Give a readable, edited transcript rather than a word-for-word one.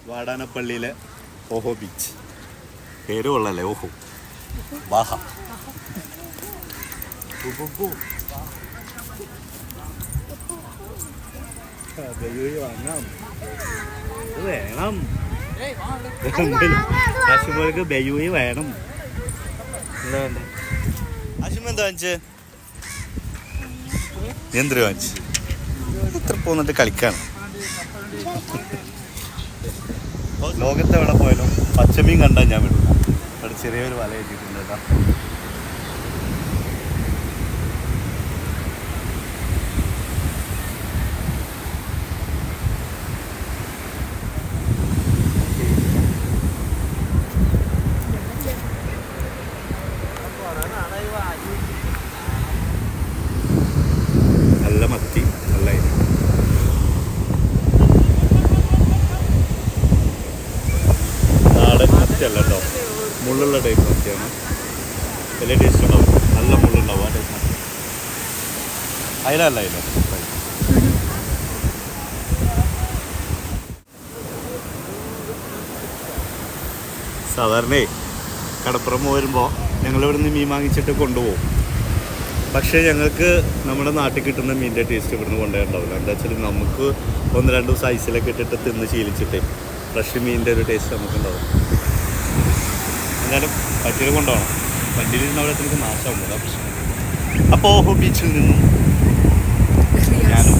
വാടാനപ്പള്ളിയിലെ ഓഹോ ബീച്ച്. പേര് കൊള്ളല്ലേ, ഓഹോ വാഹ. വാങ്ങാം, വേണം. ആശുപത്രിക്ക് ബെയൂയി വേണം. ആശുപ എന്താ വാങ്ങിച്ചേ? എന്തിനു വാങ്ങിച്ചു? ഇത്ര പോന്നിട്ട് കളിക്കാണ്. ലോകത്ത് എവിടെ പോയാലും പച്ചമീൻ കണ്ടാൽ ഞാൻ വിടും. അവിടെ ചെറിയൊരു വല കെട്ടിയിട്ടുണ്ട് കേട്ടോ. നല്ല മത്തി, നല്ല അരി. നാടൻ മത്തിയല്ല കേട്ടോ, മുള്ളുള്ള ടൈപ്പ് മത്തിയാണ്. വലിയ ടേസ്റ്റ് ഉണ്ടാവും, നല്ല മുള്ളുണ്ടാവും ആ ടൈപ്പ് മത്തി. അതിലല്ല അതിലോ സാധാരണ കടപ്പുറം വരുമ്പോൾ ഞങ്ങളിവിടെ നിന്ന് മീൻ വാങ്ങിച്ചിട്ട് കൊണ്ടുപോകും. പക്ഷേ ഞങ്ങൾക്ക് നമ്മുടെ നാട്ടിൽ കിട്ടുന്ന മീനിൻ്റെ ടേസ്റ്റ് ഇവിടുന്ന് കൊണ്ടുപോയിട്ടുണ്ടാവില്ല. എന്താ വെച്ചാൽ നമുക്ക് 1-2 ദിവസം ഐസിലൊക്കെ ഇട്ടിട്ട് തിന്ന് ശീലിച്ചിട്ടേ ഫ്രഷ് മീനിൻ്റെ ഒരു ടേസ്റ്റ് നമുക്കുണ്ടാവും. എന്നാലും പറ്റിയിൽ കൊണ്ടുപോകണം. വണ്ടിയിലിരുന്ന അവിടെ എനിക്ക് നാശമാകുന്നില്ല പ്രശ്നം. അപ്പോൾ ഓഹോ ബീച്ചിൽ നിന്നും ഞാനും